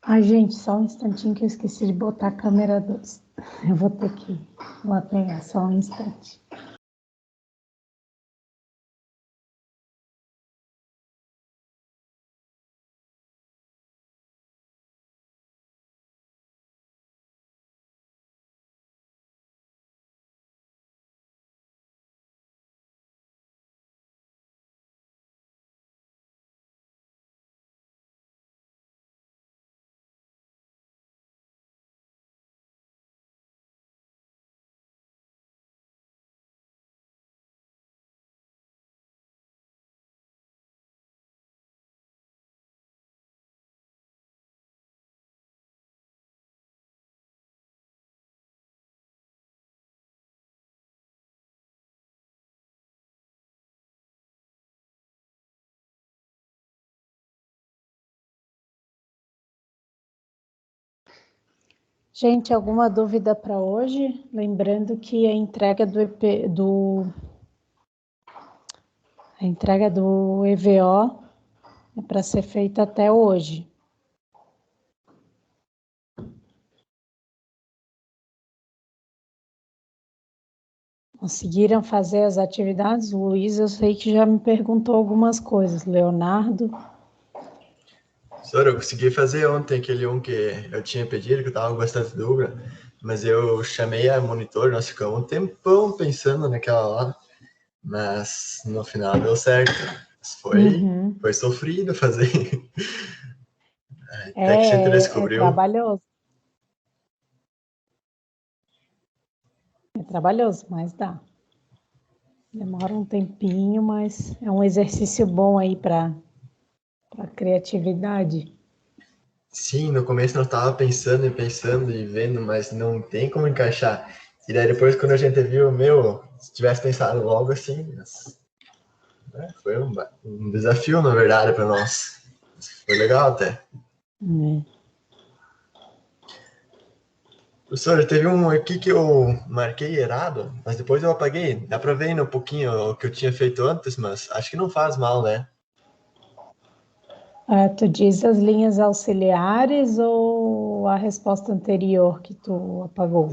Ai, gente, só um instantinho que eu esqueci de botar a câmera 2. Eu vou ter que ir lá pegar, só um instante. Gente, alguma dúvida para hoje? Lembrando que a entrega do EVO é para ser feita até hoje. Conseguiram fazer as atividades? O Luiz, eu sei que já me perguntou algumas coisas. Leonardo, Professor, eu consegui fazer ontem aquele um que eu tinha pedido, que eu tava com bastante dúvida, mas eu chamei a monitor, nós ficamos um tempão pensando naquela hora, mas no final deu certo. Mas foi sofrido fazer. Até que a gente é descobriu. trabalhoso. É trabalhoso, mas dá. Demora um tempinho, mas é um exercício bom aí para criatividade. Sim, no começo nós tava pensando e pensando e vendo, mas não tem como encaixar. E daí depois quando a gente viu, meu, se tivesse pensado logo assim, foi um desafio, na verdade, para nós. Foi legal até. É. Professor, teve um aqui que eu marquei errado, mas depois eu apaguei. Dá para ver ainda um pouquinho o que eu tinha feito antes, mas acho que não faz mal, né? Tu diz as linhas auxiliares ou a resposta anterior que tu apagou?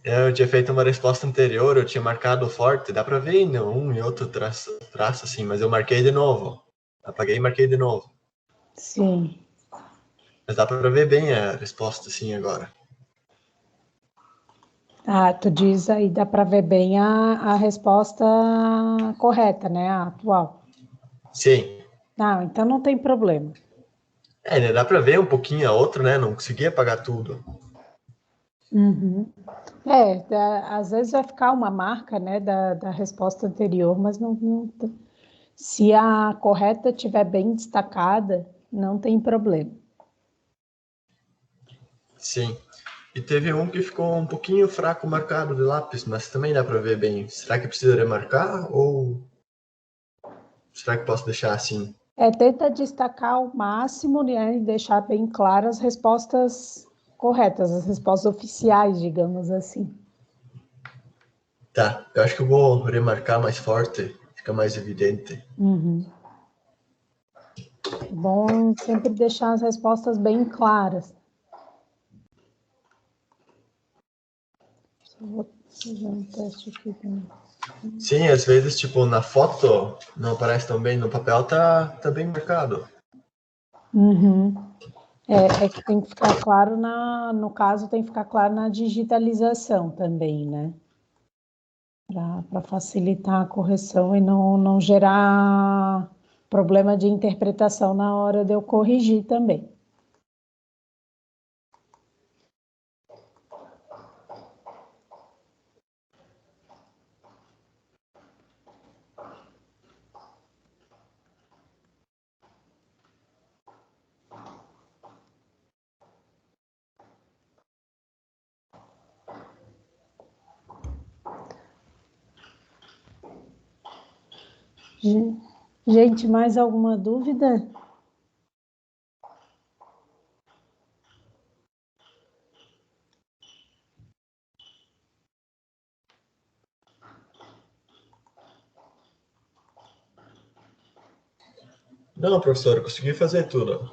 Eu tinha feito uma resposta anterior, eu tinha marcado forte, dá para ver ainda um e outro traço assim, mas eu marquei de novo. Apaguei e marquei de novo. Sim. Mas dá para ver bem a resposta assim agora. Ah, tu diz aí, dá para ver bem a resposta correta, né? A atual. Sim. Não, então não tem problema. Ainda dá para ver um pouquinho a outra, né? Não consegui apagar tudo. Uhum. Às vezes vai ficar uma marca, né, da resposta anterior, mas se a correta estiver bem destacada, não tem problema. Sim. E teve um que ficou um pouquinho fraco marcado de lápis, mas também dá para ver bem. Será que precisa remarcar ou será que posso deixar assim? Tenta destacar ao máximo, né, e deixar bem claras as respostas corretas, as respostas oficiais, digamos assim. Tá, eu acho que eu vou remarcar mais forte, fica mais evidente. Uhum. É bom sempre deixar as respostas bem claras. Só vou fazer um teste aqui também. Sim, às vezes, tipo, na foto não aparece tão bem, no papel tá bem marcado. Uhum. É que tem que ficar claro no caso, tem que ficar claro na digitalização também, né? Para facilitar a correção e não gerar problema de interpretação na hora de eu corrigir também. Gente, mais alguma dúvida? Não, professor, eu consegui fazer tudo.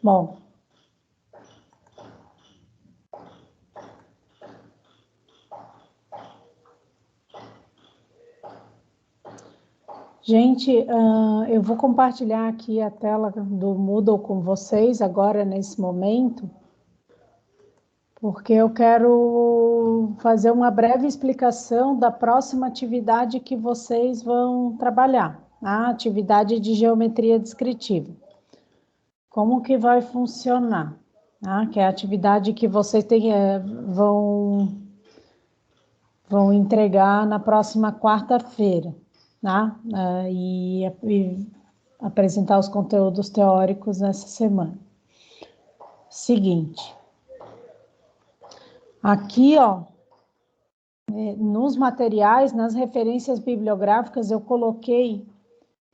Bom, gente, eu vou compartilhar aqui a tela do Moodle com vocês agora, nesse momento, porque eu quero fazer uma breve explicação da próxima atividade que vocês vão trabalhar, a atividade de geometria descritiva. Como que vai funcionar? Que é a atividade que vocês vão entregar na próxima quarta-feira, e apresentar os conteúdos teóricos nessa semana. Seguinte, aqui, nos materiais, nas referências bibliográficas, eu coloquei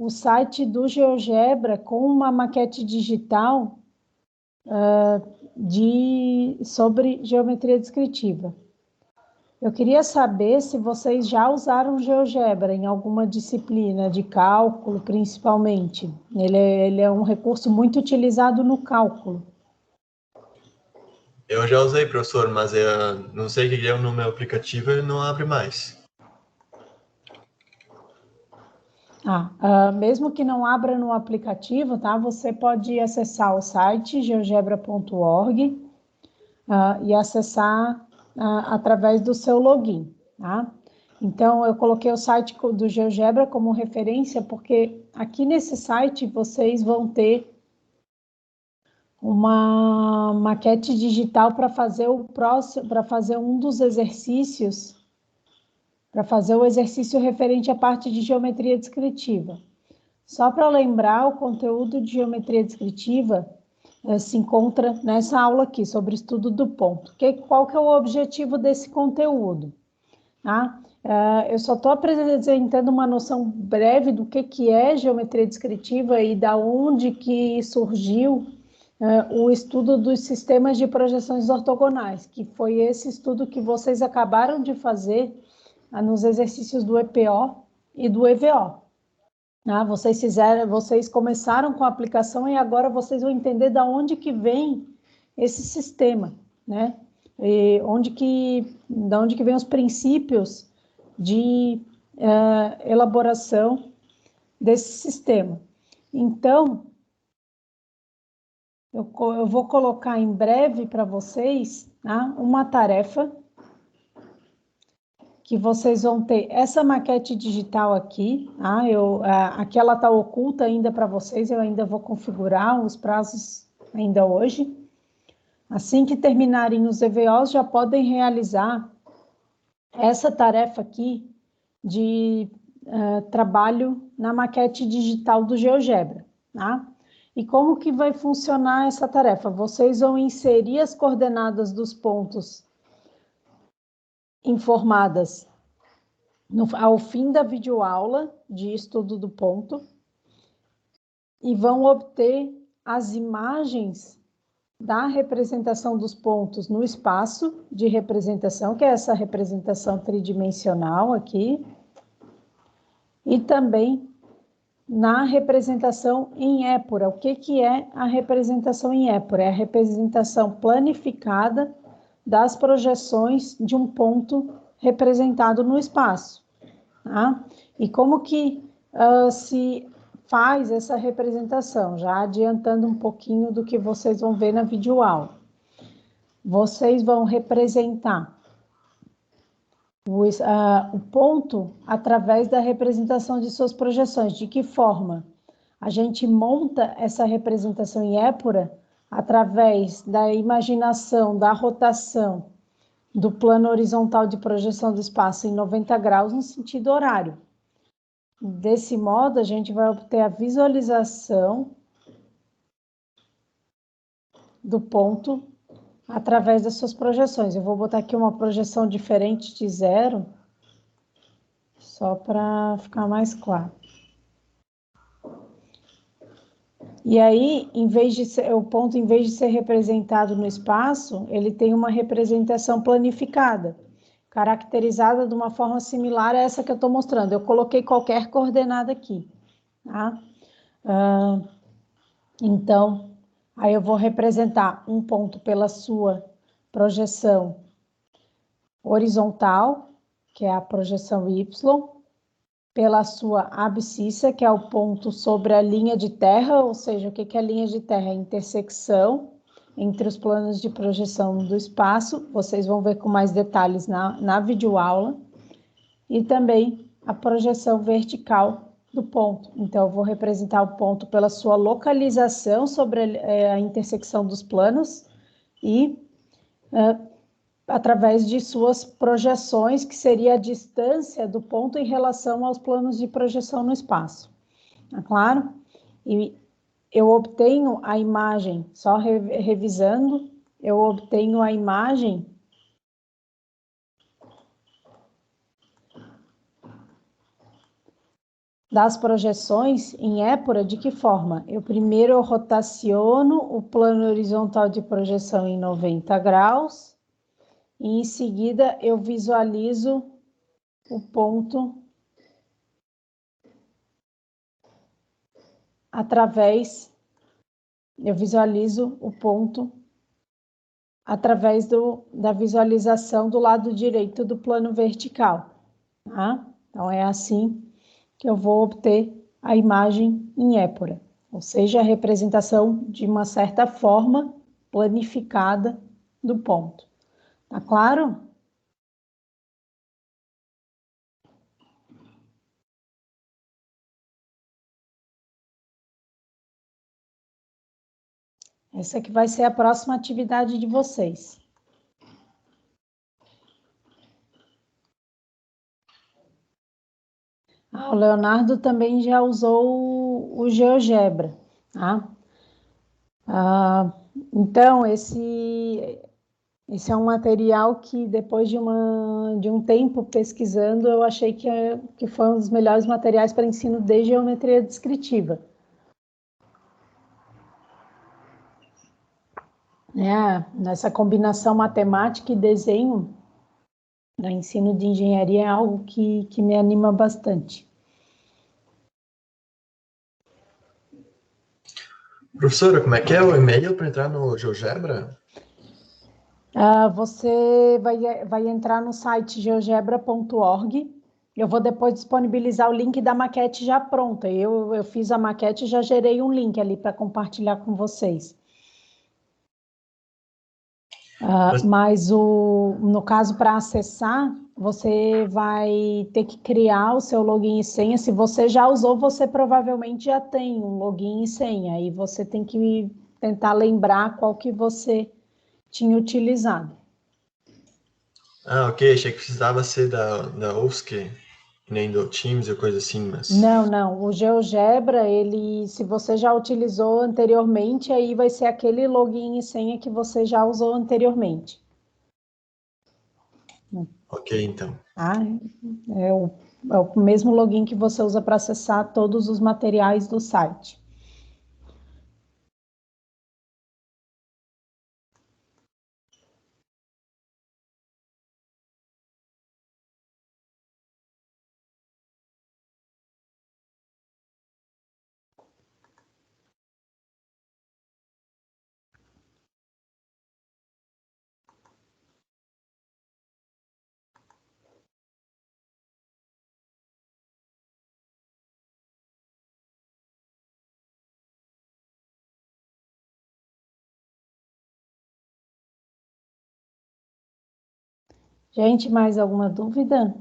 o site do GeoGebra com uma maquete digital sobre geometria descritiva. Eu queria saber se vocês já usaram o GeoGebra em alguma disciplina de cálculo, principalmente. Ele é um recurso muito utilizado no cálculo. Eu já usei, professor, mas eu não sei o que deu no meu aplicativo e não abre mais. Mesmo que não abra no aplicativo, tá? Você pode acessar o site geogebra.org e acessar através do seu login, tá? Então, eu coloquei o site do GeoGebra como referência, porque aqui nesse site vocês vão ter uma maquete digital para fazer um dos exercícios, para fazer o exercício referente à parte de geometria descritiva. Só para lembrar, o conteúdo de geometria descritiva se encontra nessa aula aqui, sobre estudo do ponto. Qual que é o objetivo desse conteúdo? Eu só estou apresentando uma noção breve do que é geometria descritiva e da onde que surgiu o estudo dos sistemas de projeções ortogonais, que foi esse estudo que vocês acabaram de fazer nos exercícios do EPO e do EVO. Vocês começaram com a aplicação e agora vocês vão entender de onde que vem esse sistema, né? E de onde que vem os princípios de elaboração desse sistema. Então, eu vou colocar em breve para vocês uma tarefa que vocês vão ter essa maquete digital aqui, aqui ela está oculta ainda para vocês, eu ainda vou configurar os prazos ainda hoje. Assim que terminarem os EVOs, já podem realizar essa tarefa aqui de trabalho na maquete digital do GeoGebra, tá? E como que vai funcionar essa tarefa? Vocês vão inserir as coordenadas dos pontos informadas ao fim da videoaula de estudo do ponto e vão obter as imagens da representação dos pontos no espaço de representação, que é essa representação tridimensional aqui, e também na representação em épura. O que é a representação em épura? É a representação planificada das projeções de um ponto representado no espaço. E como que se faz essa representação? Já adiantando um pouquinho do que vocês vão ver na videoaula. Vocês vão representar o ponto através da representação de suas projeções. De que forma? A gente monta essa representação em épura através da imaginação, da rotação do plano horizontal de projeção do espaço em 90 graus no sentido horário. Desse modo, a gente vai obter a visualização do ponto através das suas projeções. Eu vou botar aqui uma projeção diferente de 0, só para ficar mais claro. E aí, o ponto, em vez de ser representado no espaço, ele tem uma representação planificada, caracterizada de uma forma similar a essa que eu estou mostrando. Eu coloquei qualquer coordenada aqui, tá? Então, Aí eu vou representar um ponto pela sua projeção horizontal, que é a projeção Y, pela sua abscissa, que é o ponto sobre a linha de terra, ou seja, o que é a linha de terra? É a intersecção entre os planos de projeção do espaço, vocês vão ver com mais detalhes na videoaula, e também a projeção vertical do ponto. Então, eu vou representar o ponto pela sua localização sobre a intersecção dos planos e através de suas projeções, que seria a distância do ponto em relação aos planos de projeção no espaço. Tá claro? E eu obtenho a imagem, só revisando, eu obtenho a imagem das projeções em épora de que forma? Eu primeiro rotaciono o plano horizontal de projeção em 90 graus, e em seguida eu visualizo o ponto através da visualização do lado direito do plano vertical, tá? Então, é assim que eu vou obter a imagem em épora, ou seja, a representação de uma certa forma planificada do ponto. Tá claro? Essa aqui vai ser a próxima atividade de vocês. O Leonardo também já usou o GeoGebra, tá? Então, esse é um material que, depois de um tempo pesquisando, eu achei que foi um dos melhores materiais para ensino de geometria descritiva. Nessa combinação matemática e desenho, no ensino de engenharia, é algo que me anima bastante. Professora, como é que é o e-mail para entrar no GeoGebra? Você vai entrar no site geogebra.org. Eu vou depois disponibilizar o link da maquete já pronta. Eu fiz a maquete e já gerei um link ali para compartilhar com vocês. Mas no caso, para acessar, você vai ter que criar o seu login e senha. Se você já usou, você provavelmente já tem um login e senha. Aí você tem que tentar lembrar qual que você tinha utilizado. Ok, achei que precisava ser da UFSC, nem do Teams ou coisa assim, mas... Não. O GeoGebra, se você já utilizou anteriormente, aí vai ser aquele login e senha que você já usou anteriormente. Ok, então. Tá? É o mesmo login que você usa para acessar todos os materiais do site. Gente, mais alguma dúvida?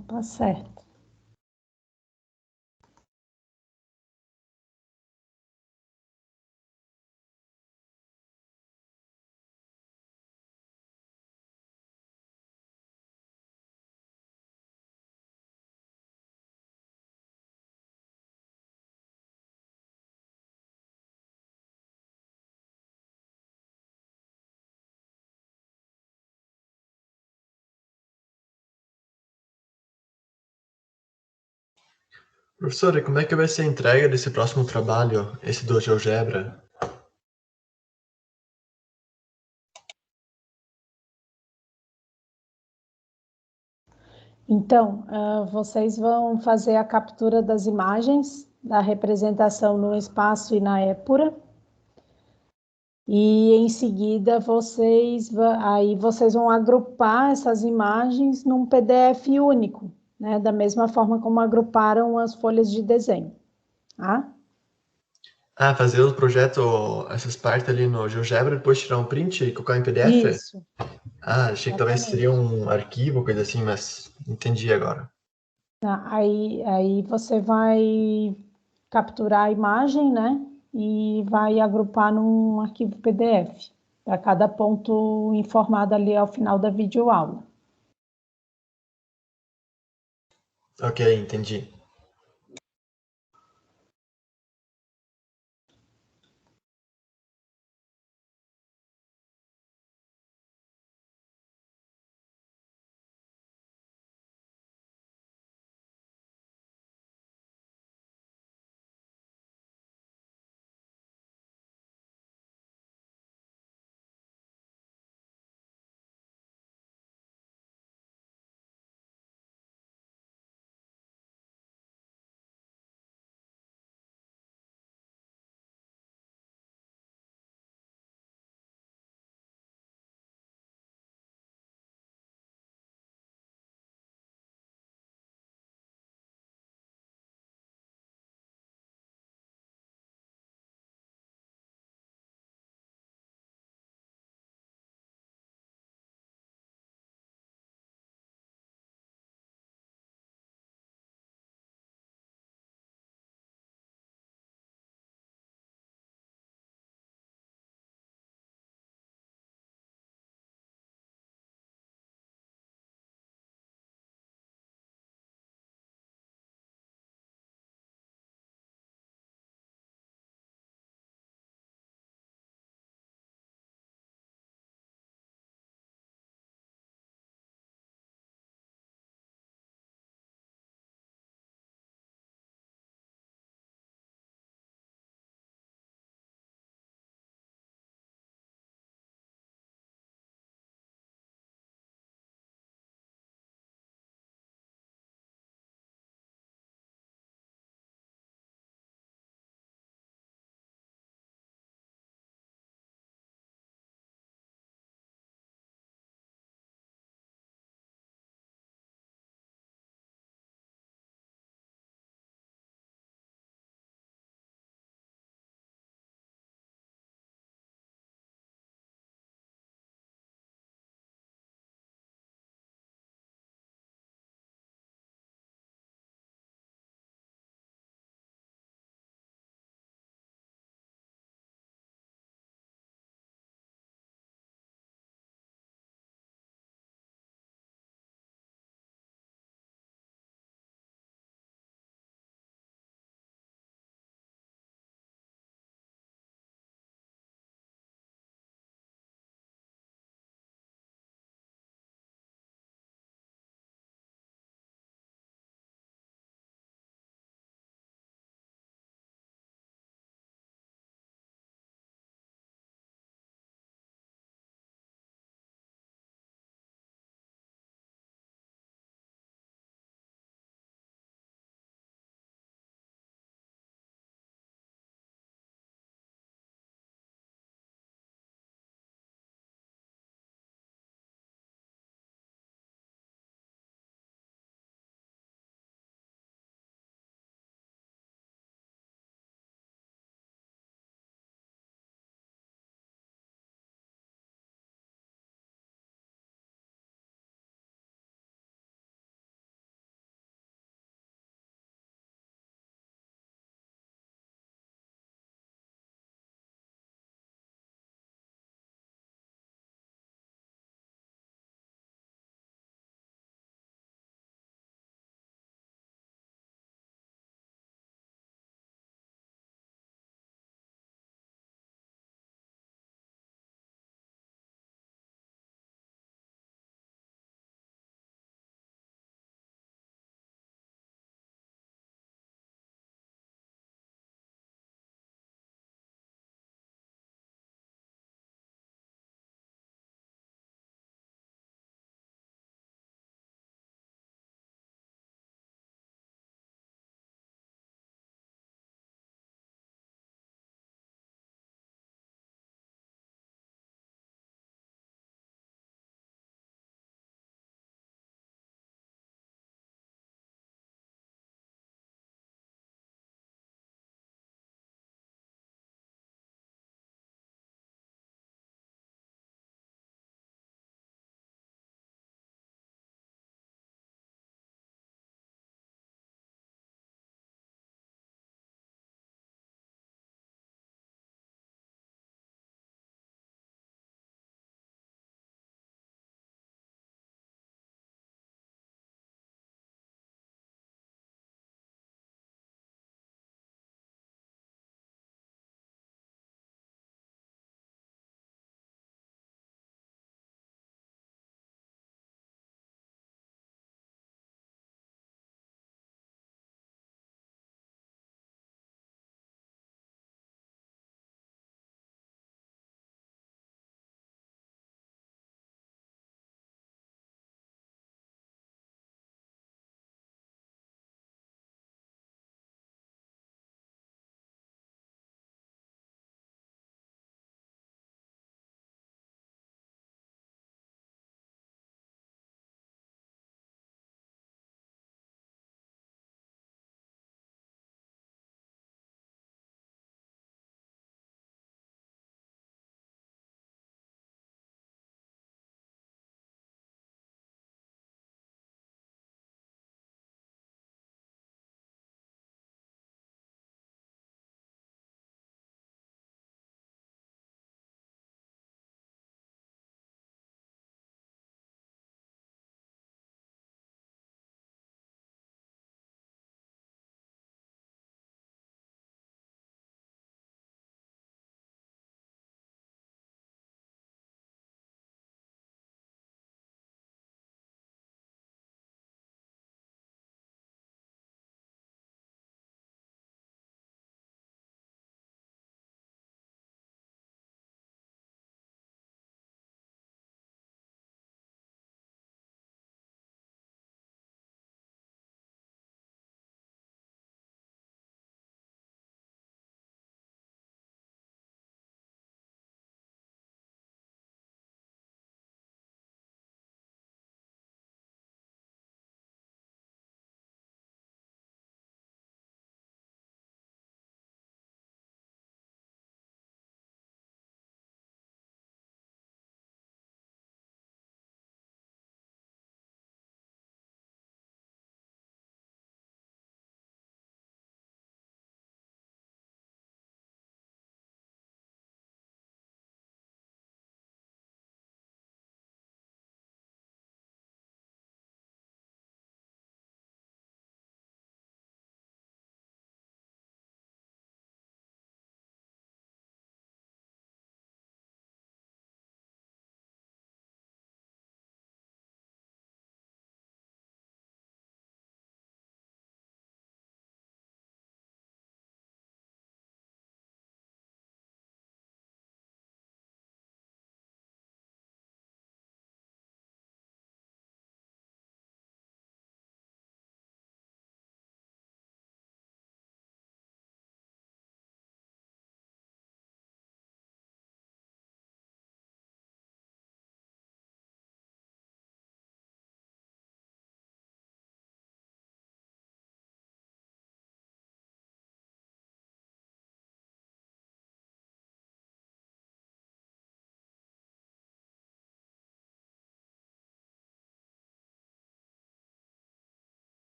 Tá certo. Professora, como é que vai ser a entrega desse próximo trabalho, esse do GeoGebra? Então, vocês vão fazer a captura das imagens da representação no espaço e na épura. E em seguida aí vocês vão agrupar essas imagens num PDF único, né? Da mesma forma como agruparam as folhas de desenho, tá? Ah, fazer o projeto, essas partes ali no GeoGebra, depois tirar um print e colocar em PDF? Isso, Ah, achei que talvez seria exatamente. um arquivo, coisa assim, mas entendi agora. Tá, aí você vai capturar a imagem, né? E vai agrupar num arquivo PDF, para cada ponto informado ali ao final da videoaula. Ok, entendi.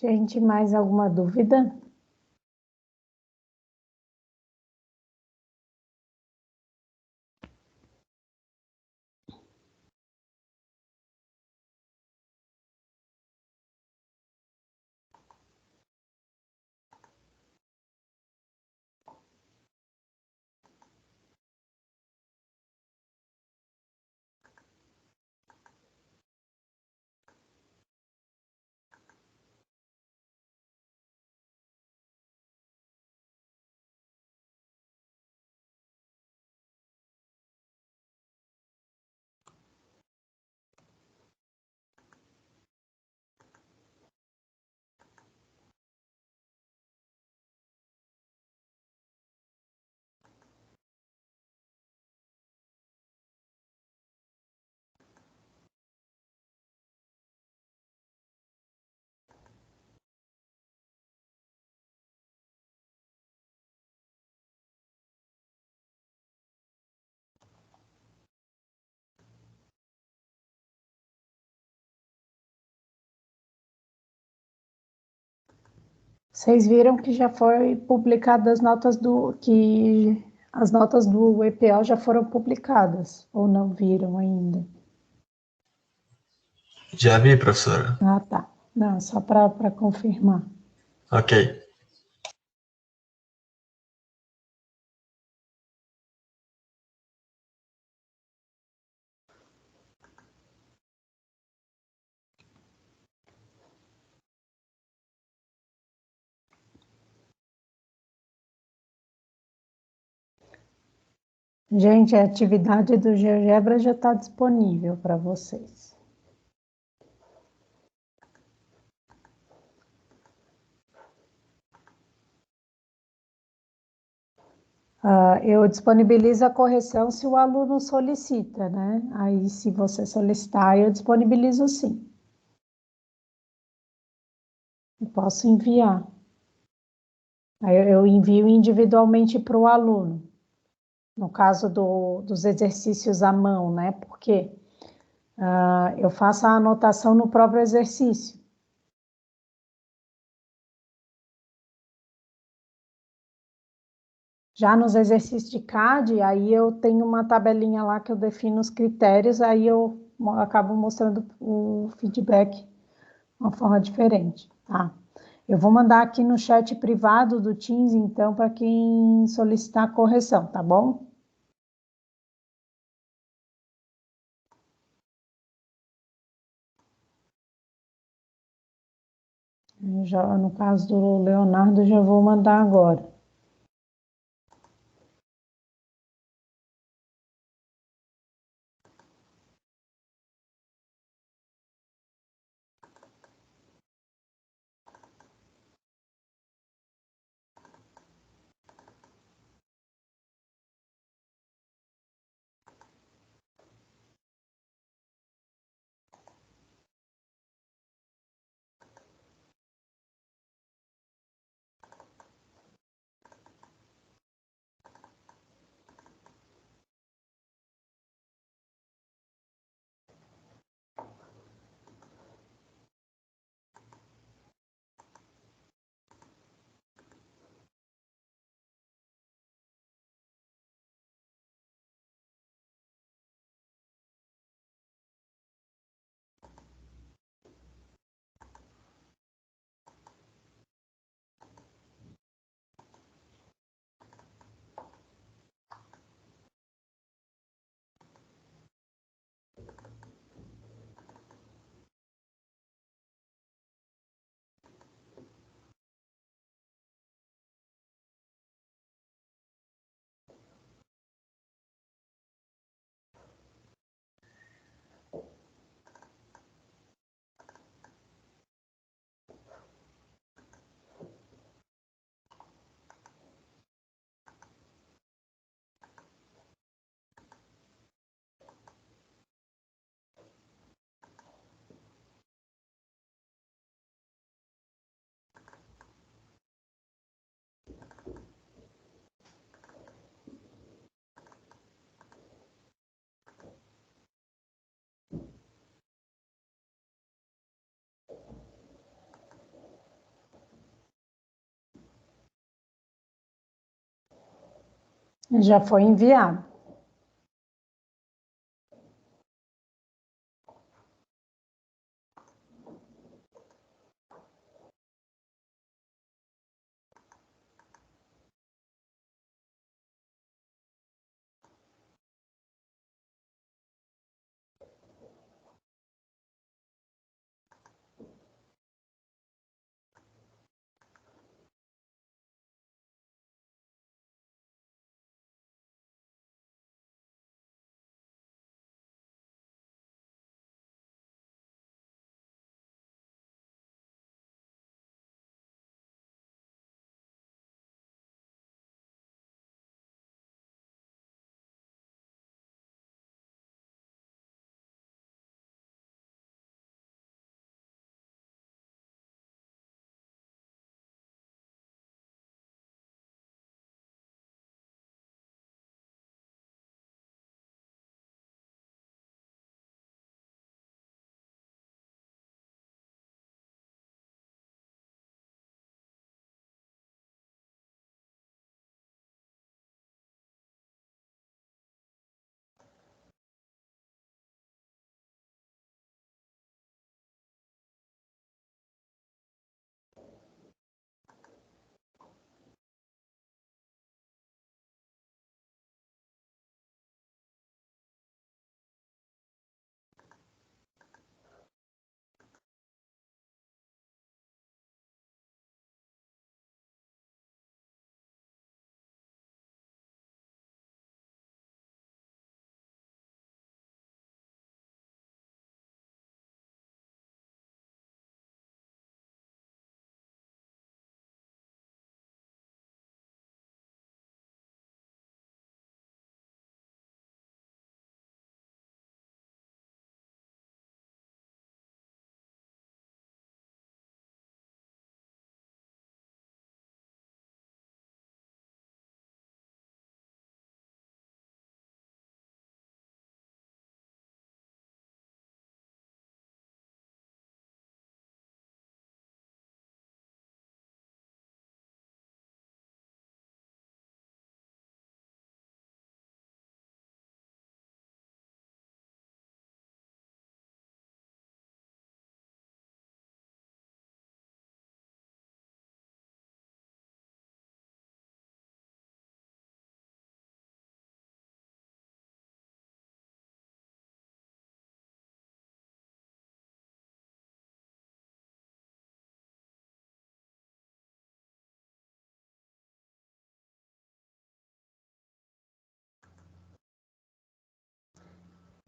Gente, mais alguma dúvida? Vocês viram que já foi publicadas as notas do EPO já foram publicadas, ou não viram ainda? Já vi, professora. Ah, tá. Não, só para confirmar. Ok. Gente, a atividade do GeoGebra já está disponível para vocês. Eu disponibilizo a correção se o aluno solicita, né? Aí, se você solicitar, eu disponibilizo sim. Eu posso enviar. Aí eu envio individualmente para o aluno. No caso dos exercícios à mão, né? Porque eu faço a anotação no próprio exercício. Já nos exercícios de CAD, aí eu tenho uma tabelinha lá que eu defino os critérios, aí eu acabo mostrando o feedback de uma forma diferente, tá? Eu vou mandar aqui no chat privado do Teams, então, para quem solicitar correção, tá bom? Já, no caso do Leonardo, já vou mandar agora. Já foi enviado.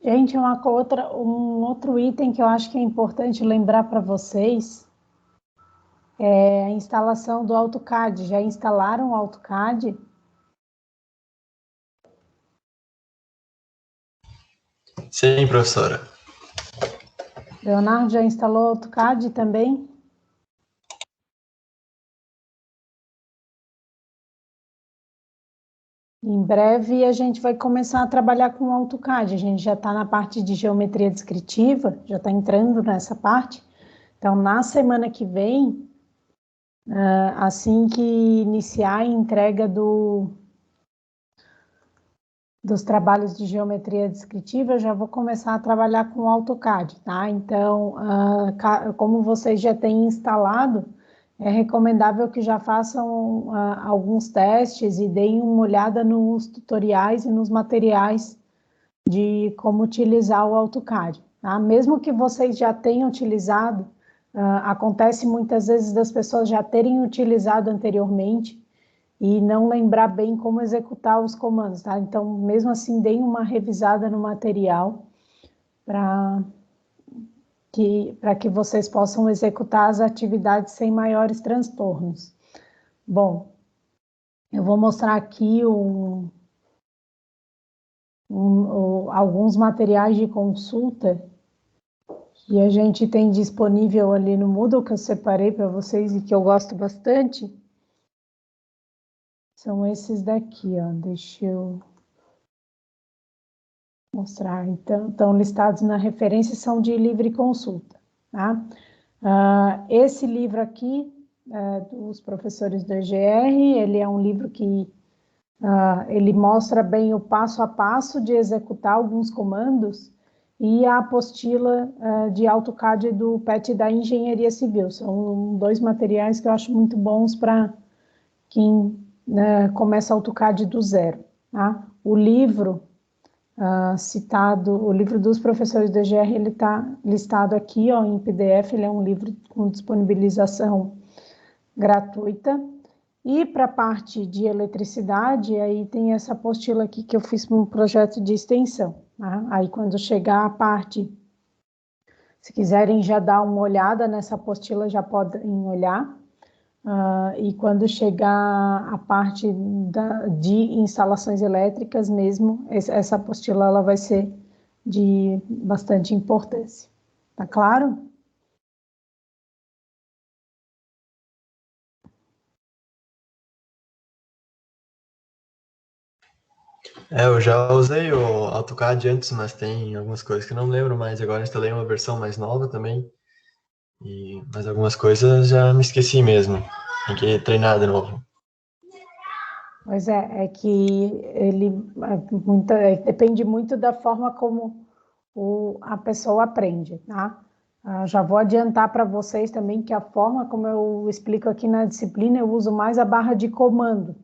Gente, um outro item que eu acho que é importante lembrar para vocês é a instalação do AutoCAD. Já instalaram o AutoCAD? Sim, professora. Leonardo já instalou o AutoCAD também? Em breve a gente vai começar a trabalhar com o AutoCAD. A gente já está na parte de geometria descritiva, já está entrando nessa parte. Então, na semana que vem, assim que iniciar a entrega dos trabalhos de geometria descritiva, eu já vou começar a trabalhar com o AutoCAD, tá? Então, como vocês já têm instalado, é recomendável que já façam alguns testes e deem uma olhada nos tutoriais e nos materiais de como utilizar o AutoCAD, tá? Mesmo que vocês já tenham utilizado, acontece muitas vezes das pessoas já terem utilizado anteriormente e não lembrar bem como executar os comandos, tá? Então, mesmo assim, deem uma revisada no material para que vocês possam executar as atividades sem maiores transtornos. Bom, eu vou mostrar aqui alguns materiais de consulta que a gente tem disponível ali no Moodle, que eu separei para vocês e que eu gosto bastante. São esses daqui, ó. Deixa eu mostrar. Então, estão listados na referência, são de livre consulta, tá? Esse livro aqui, dos professores do EGR, ele é um livro que Ele mostra bem o passo a passo de executar alguns comandos e a apostila de AutoCAD do PET da Engenharia Civil. São dois materiais que eu acho muito bons para quem começa AutoCAD do zero. Tá? O livro citado, o livro dos professores do EGR, ele está listado aqui ó, em PDF, ele é um livro com disponibilização gratuita. E para a parte de eletricidade, aí tem essa apostila aqui que eu fiz para um projeto de extensão. Tá? Aí quando chegar a parte, se quiserem já dar uma olhada nessa apostila, já podem olhar. E quando chegar a parte de instalações elétricas mesmo, essa apostila ela vai ser de bastante importância. Tá claro? Eu já usei o AutoCAD antes, mas tem algumas coisas que eu não lembro mais. Agora instalei uma versão mais nova também. Mas algumas coisas já me esqueci mesmo. Tem que treinar de novo. Pois é que ele depende muito da forma como a pessoa aprende, tá? Já vou adiantar para vocês também que a forma como eu explico aqui na disciplina, eu uso mais a barra de comando.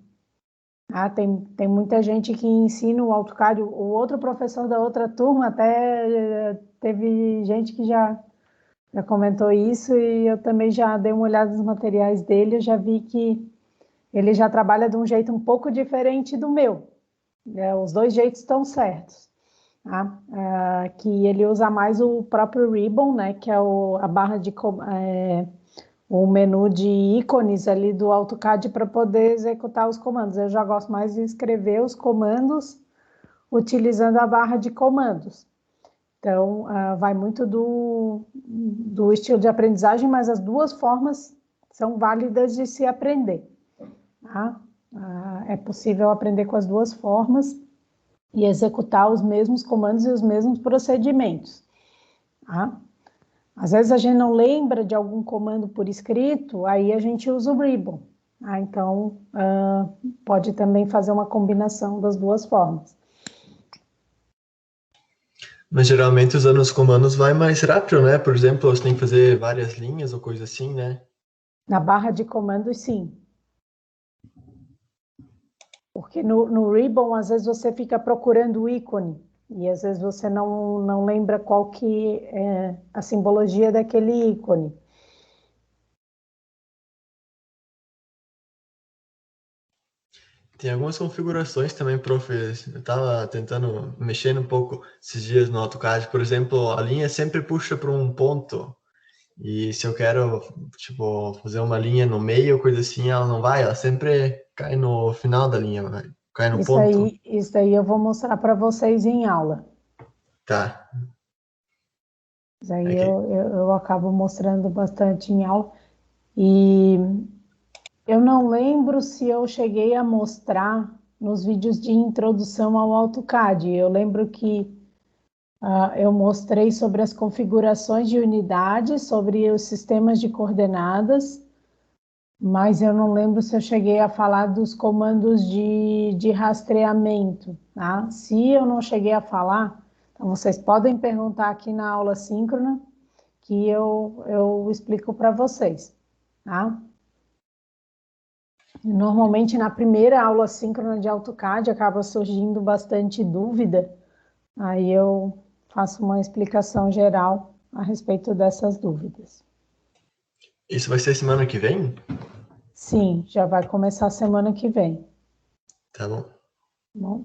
Tem muita gente que ensina o AutoCAD, o outro professor da outra turma até teve gente que já comentou isso e eu também já dei uma olhada nos materiais dele, eu já vi que ele já trabalha de um jeito um pouco diferente do meu. Os dois jeitos estão certos. Tá? Que ele usa mais o próprio Ribbon, né, que é a barra de o menu de ícones ali do AutoCAD para poder executar os comandos. Eu já gosto mais de escrever os comandos utilizando a barra de comandos. Então, vai muito do estilo de aprendizagem, mas as duas formas são válidas de se aprender. Tá? É possível aprender com as duas formas e executar os mesmos comandos e os mesmos procedimentos. Tá? Às vezes a gente não lembra de algum comando por escrito, aí a gente usa o Ribbon. Então, pode também fazer uma combinação das duas formas. Mas geralmente usando os comandos vai mais rápido, né? Por exemplo, você tem que fazer várias linhas ou coisa assim, né? Na barra de comandos, sim. Porque no Ribbon, às vezes você fica procurando o ícone e às vezes você não lembra qual que é a simbologia daquele ícone. Tem algumas configurações também, prof. Eu tava tentando mexer um pouco esses dias no AutoCAD. Por exemplo, a linha sempre puxa para um ponto. E se eu quero, tipo, fazer uma linha no meio, coisa assim, ela não vai, ela sempre cai no final da linha, vai, cai no ponto. Isso daí eu vou mostrar para vocês em aula. Tá. Isso aí Aqui. eu acabo mostrando bastante em aula. E eu não lembro se eu cheguei a mostrar nos vídeos de introdução ao AutoCAD. Eu lembro que eu mostrei sobre as configurações de unidades, sobre os sistemas de coordenadas, mas eu não lembro se eu cheguei a falar dos comandos de rastreamento. Tá? Se eu não cheguei a falar, então vocês podem perguntar aqui na aula síncrona, que eu explico para vocês. Tá? Normalmente, na primeira aula síncrona de AutoCAD, acaba surgindo bastante dúvida, aí eu faço uma explicação geral a respeito dessas dúvidas. Isso vai ser semana que vem? Sim, já vai começar semana que vem. Tá bom. Tá bom?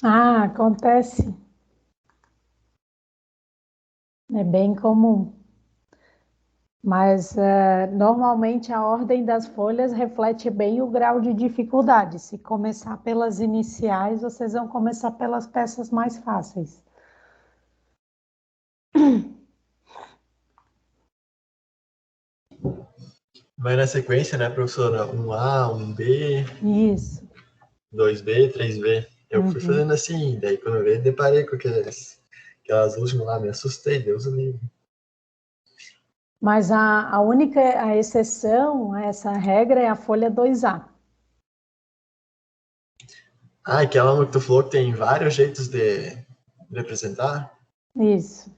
Ah, acontece. É bem comum. Mas normalmente a ordem das folhas reflete bem o grau de dificuldade. Se começar pelas iniciais, vocês vão começar pelas peças mais fáceis. Vai na sequência, né, professora? Um A, um B, Isso. 2B, 3B. Eu fui Uhum. fazendo assim, daí quando eu vi, deparei com aquelas últimas lá, me assustei, Deus o livre. Mas a única a exceção a essa regra é a folha 2A. Ah, aquela que tu falou que tem vários jeitos de representar? Isso.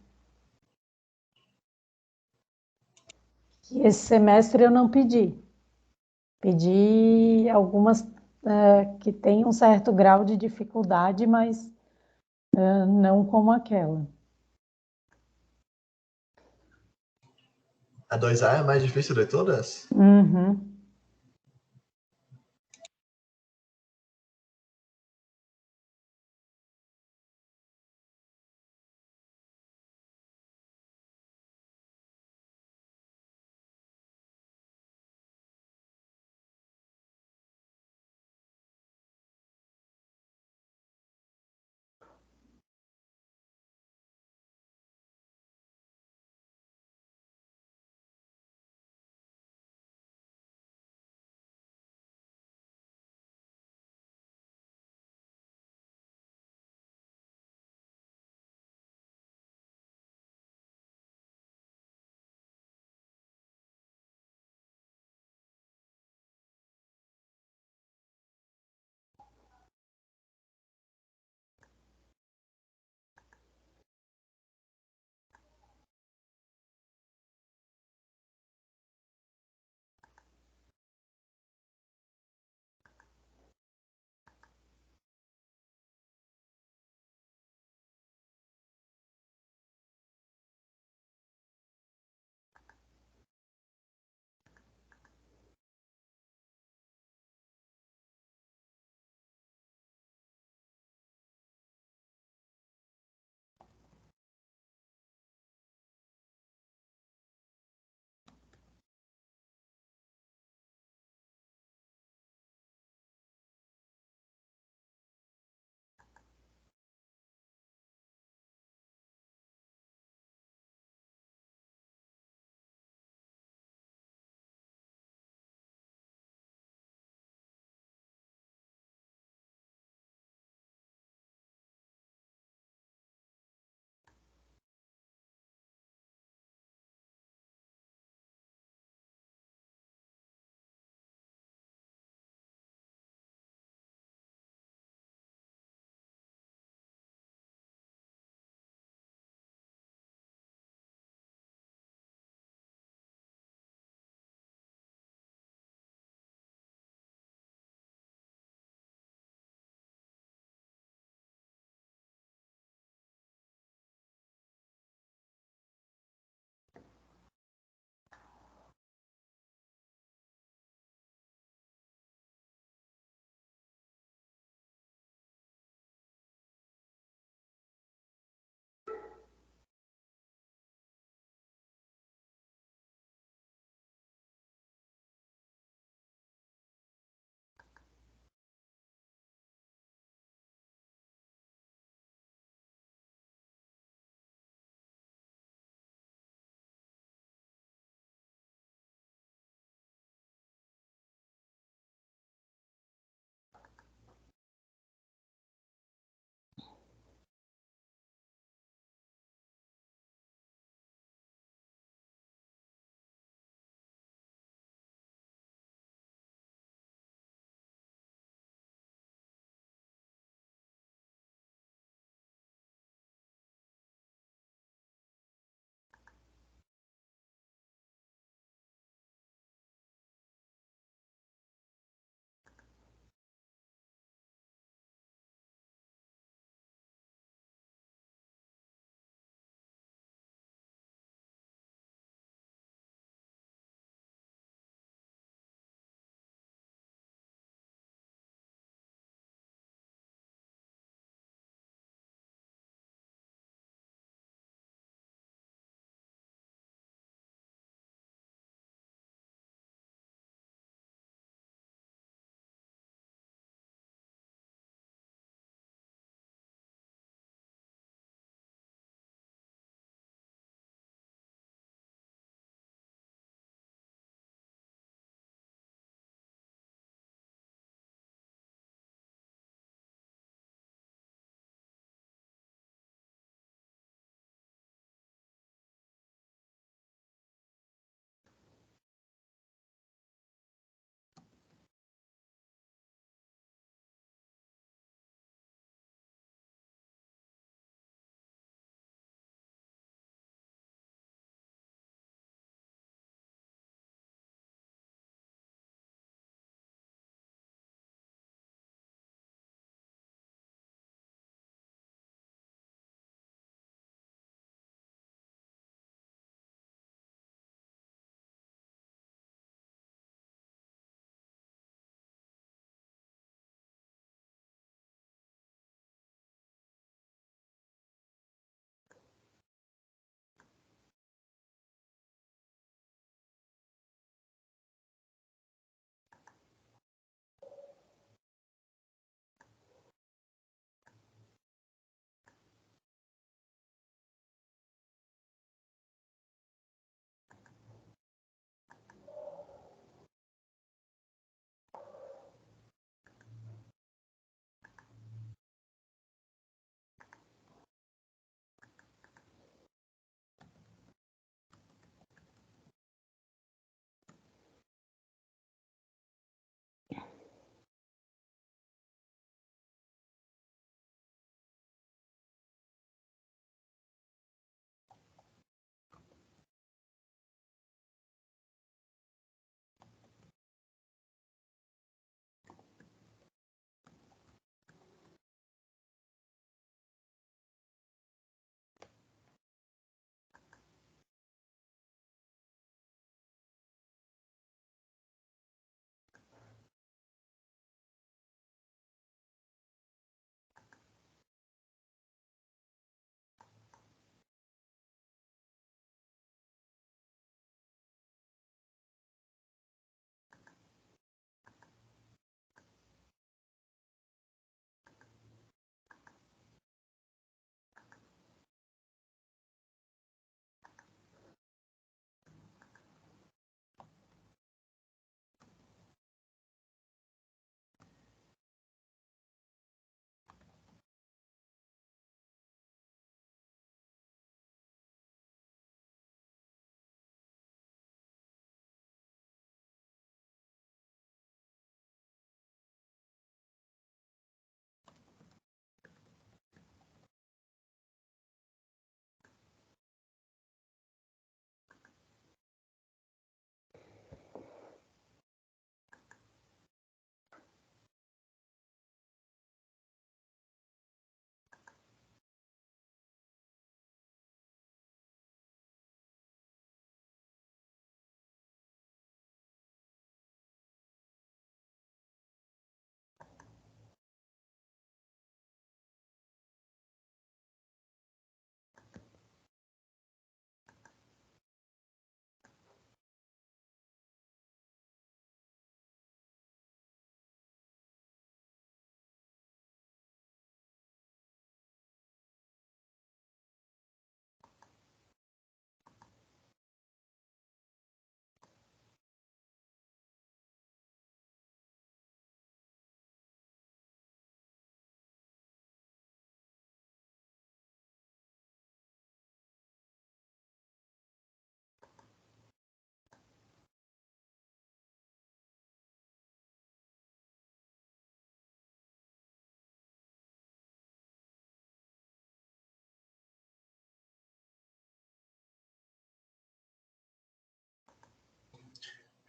E esse semestre eu não pedi. Pedi algumas que têm um certo grau de dificuldade, mas não como aquela. A 2A é a mais difícil de todas? Uhum.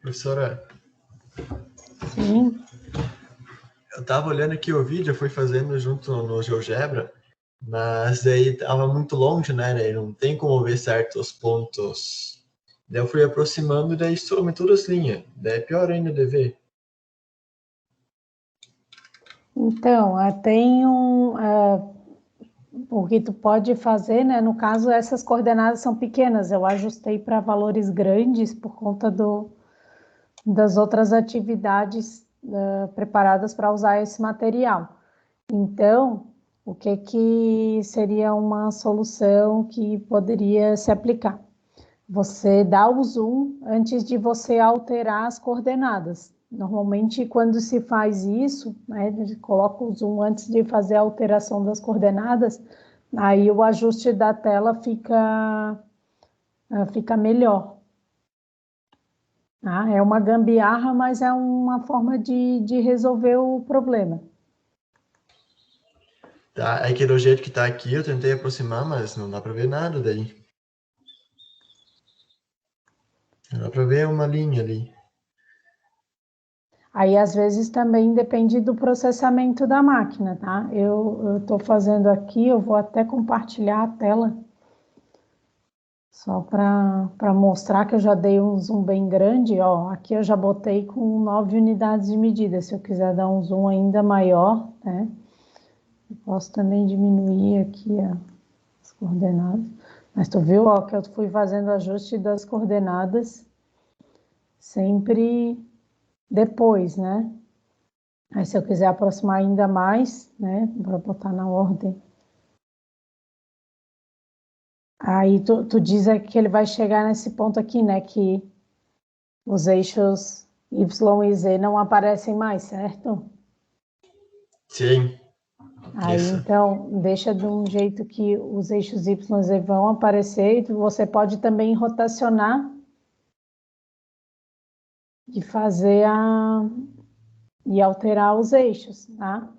Professora, Sim. eu tava olhando aqui o vídeo, eu fui fazendo junto no GeoGebra, mas daí tava muito longe, né? Daí não tem como ver certos pontos. Daí eu fui aproximando e daí some todas as linhas. Daí é pior ainda de ver. Então, tem o que tu pode fazer, né? No caso, essas coordenadas são pequenas. Eu ajustei para valores grandes por conta das outras atividades preparadas para usar esse material. Então, o que seria uma solução que poderia se aplicar? Você dá o zoom antes de você alterar as coordenadas. Normalmente, quando se faz isso, né, coloca o zoom antes de fazer a alteração das coordenadas, aí o ajuste da tela fica melhor. Tá? É uma gambiarra, mas é uma forma de resolver o problema. Tá, é que do jeito que tá aqui, eu tentei aproximar, mas não dá pra ver nada daí. Não dá pra ver uma linha ali. Aí, às vezes, também depende do processamento da máquina, tá? Eu estou fazendo aqui, eu vou até compartilhar a tela, só para mostrar que eu já dei um zoom bem grande, ó. Aqui eu já botei com 9 unidades de medida. Se eu quiser dar um zoom ainda maior, né? Eu posso também diminuir aqui as coordenadas. Mas tu viu, ó, que eu fui fazendo ajuste das coordenadas sempre depois, né? Aí, se eu quiser aproximar ainda mais, né, para botar na ordem. Aí, tu diz que ele vai chegar nesse ponto aqui, né, que os eixos Y e Z não aparecem mais, certo? Sim, Aí, isso. então, deixa de um jeito que os eixos Y e Z vão aparecer e você pode também rotacionar e fazer e alterar os eixos, tá?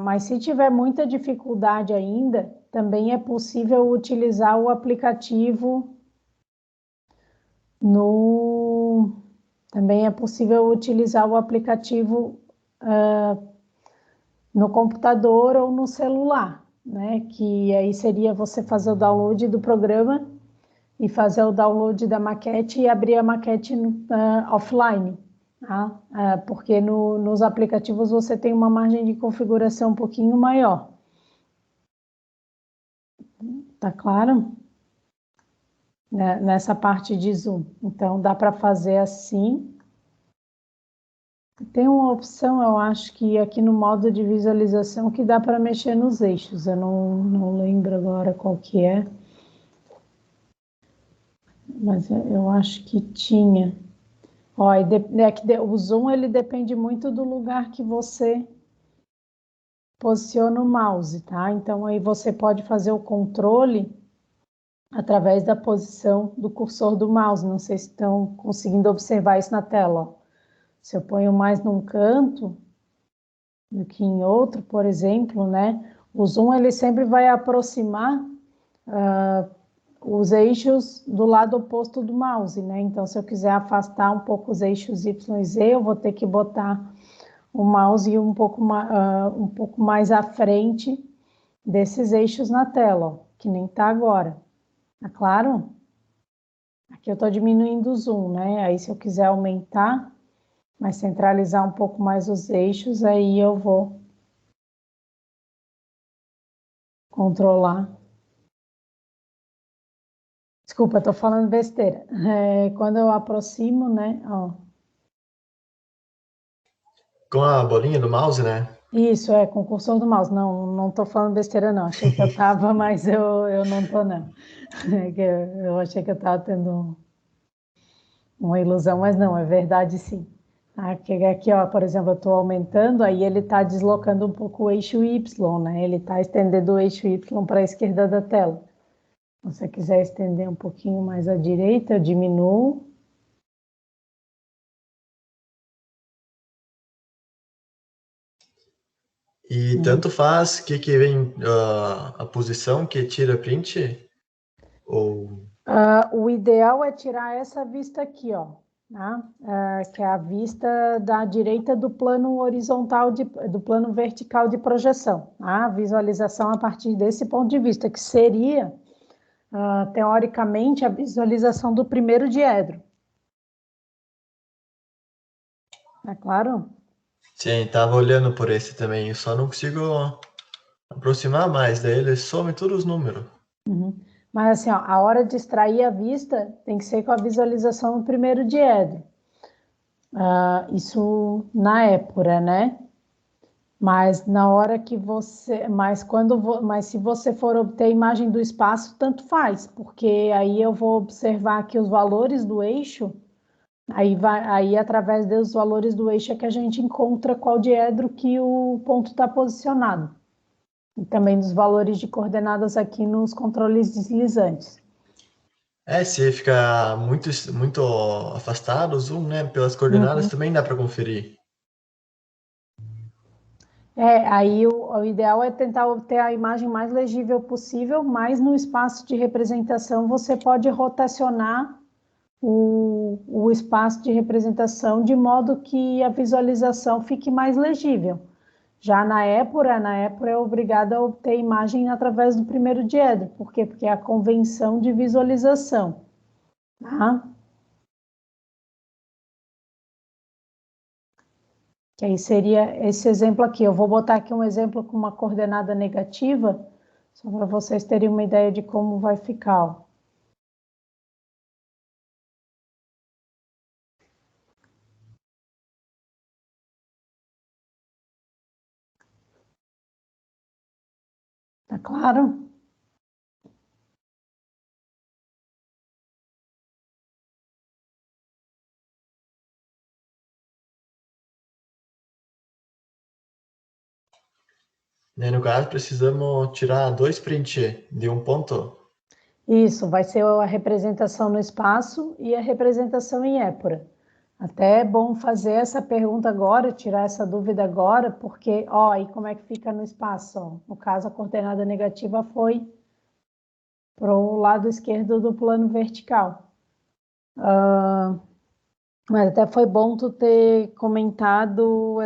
Mas se tiver muita dificuldade ainda, também é possível utilizar o aplicativo também é possível utilizar o aplicativo no computador ou no celular, né? Que aí seria você fazer o download do programa e fazer o download da maquete e abrir a maquete offline. Tá? Porque nos aplicativos você tem uma margem de configuração um pouquinho maior. Tá claro? Nessa parte de zoom. Então, dá para fazer assim. Tem uma opção, eu acho que aqui no modo de visualização, que dá para mexer nos eixos. Eu não lembro agora qual que é. Mas eu acho que tinha. Ó, o zoom ele depende muito do lugar que você posiciona o mouse, tá? Então aí você pode fazer o controle através da posição do cursor do mouse. Não sei se estão conseguindo observar isso na tela. Ó. Se eu ponho mais num canto do que em outro, por exemplo, né? O zoom ele sempre vai aproximar os eixos do lado oposto do mouse, né? Então, se eu quiser afastar um pouco os eixos Y e Z, eu vou ter que botar o mouse um pouco mais à frente desses eixos na tela, ó, que nem tá agora. Tá claro? Aqui eu estou diminuindo o zoom, né? Aí, se eu quiser aumentar, mas centralizar um pouco mais os eixos, aí eu vou controlar. Desculpa, estou falando besteira. Quando eu aproximo, né? Ó, Com a bolinha do mouse, né? isso, com o cursor do mouse. Não estou falando besteira, não. Achei que eu estava, mas eu não estou, não. Eu achei que eu estava tendo uma ilusão, mas não, é verdade sim. Aqui, ó, por exemplo, eu estou aumentando, aí ele está deslocando um pouco o eixo Y, né? Ele está estendendo o eixo Y para a esquerda da tela. Se você quiser estender um pouquinho mais à direita, eu diminuo. E tanto faz que vem a posição que tira print, ou... O ideal é tirar essa vista aqui, ó. tá? Que é a vista da direita do plano horizontal, do plano vertical de projeção. Tá? A visualização a partir desse ponto de vista, que seria, teoricamente, a visualização do primeiro diedro. É claro? Sim, estava olhando por esse também, eu só não consigo aproximar mais, daí ele some todos os números. Uhum. Mas assim, ó, a hora de extrair a vista tem que ser com a visualização do primeiro diedro. Isso na épura, né? Mas na hora que você, mas se você for obter a imagem do espaço, tanto faz, porque aí eu vou observar aqui os valores do eixo, aí através dos valores do eixo é que a gente encontra qual diedro que o ponto está posicionado. E também dos valores de coordenadas aqui nos controles deslizantes. Se fica muito afastado o zoom, né? Pelas coordenadas também dá para conferir. Aí o ideal é tentar obter a imagem mais legível possível, mas no espaço de representação você pode rotacionar o espaço de representação de modo que a visualização fique mais legível. Já na épura é obrigada a obter a imagem através do primeiro diedro. Por quê? Porque é a convenção de visualização. Tá? Que aí seria esse exemplo aqui. Eu vou botar aqui um exemplo com uma coordenada negativa, só para vocês terem uma ideia de como vai ficar. Ó. Tá claro? No caso, precisamos tirar 2 prints de um ponto. Isso, vai ser a representação no espaço e a representação em épura. Até é bom fazer essa pergunta agora, tirar essa dúvida agora, porque, ó, aí como é que fica no espaço? Ó? No caso, a coordenada negativa foi para o lado esquerdo do plano vertical. Mas até foi bom tu ter comentado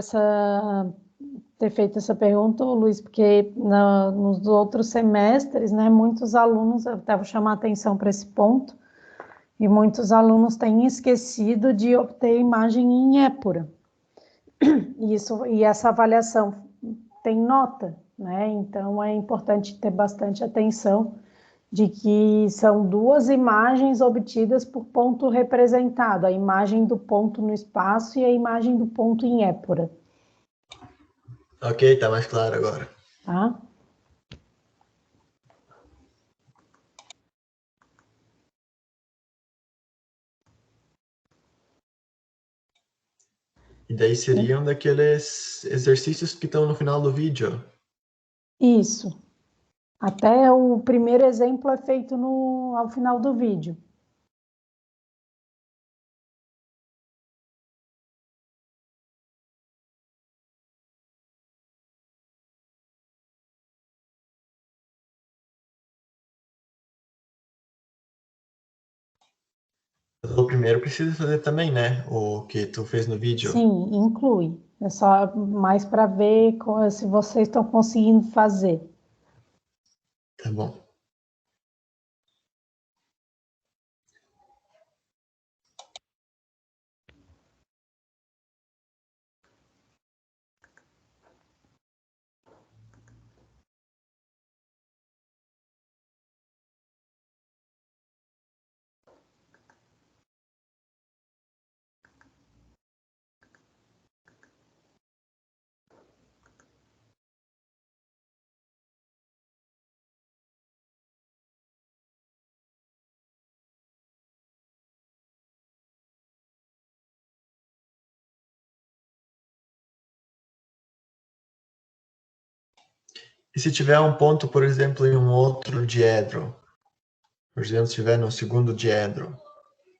ter feito essa pergunta, Luiz, porque nos outros semestres, né, muitos alunos, eu até vou chamar a atenção para esse ponto, e muitos alunos têm esquecido de obter imagem em épura. E essa avaliação tem nota, né? Então é importante ter bastante atenção de que são 2 imagens obtidas por ponto representado, a imagem do ponto no espaço e a imagem do ponto em épura. Ok, tá mais claro agora. Tá? E daí seriam daqueles exercícios que estão no final do vídeo. Isso. Até o primeiro exemplo é feito ao final do vídeo. O primeiro precisa fazer também, né? O que tu fez no vídeo. Sim, inclui. É só mais para ver se vocês estão conseguindo fazer. Tá bom. E se tiver um ponto, por exemplo, em um outro diedro, por exemplo, se tiver no segundo diedro,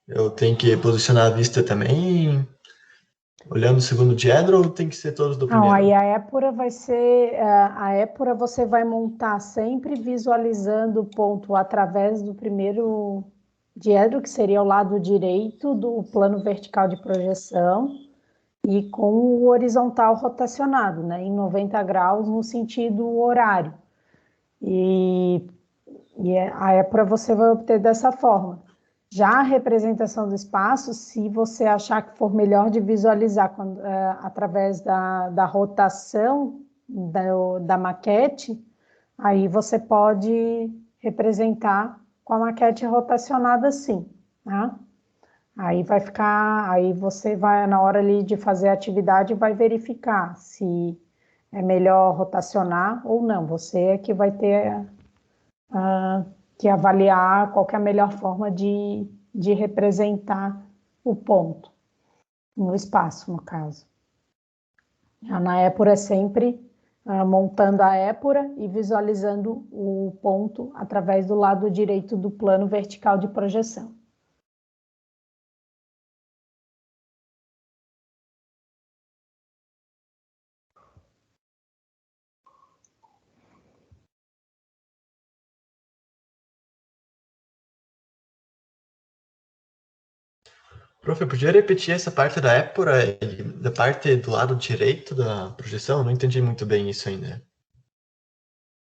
eu tenho que posicionar a vista também olhando o segundo diedro ou tem que ser todos do Não, primeiro? aí a épura vai ser, a épura você vai montar sempre visualizando o ponto através do primeiro diedro, que seria o lado direito do plano vertical de projeção, e com o horizontal rotacionado, né, em 90 graus no sentido horário. E a épura você vai obter dessa forma. Já a representação do espaço, se você achar que for melhor de visualizar através da rotação da maquete, aí você pode representar com a maquete rotacionada assim, tá? Aí vai ficar, aí você vai, na hora ali de fazer a atividade, vai verificar se é melhor rotacionar ou não. Você é que vai ter que avaliar qual que é a melhor forma de representar o ponto, no espaço, no caso. Já na épura é sempre montando a épura e visualizando o ponto através do lado direito do plano vertical de projeção. Prof, eu podia repetir essa parte da épura e da parte do lado direito da projeção? Eu não entendi muito bem isso ainda.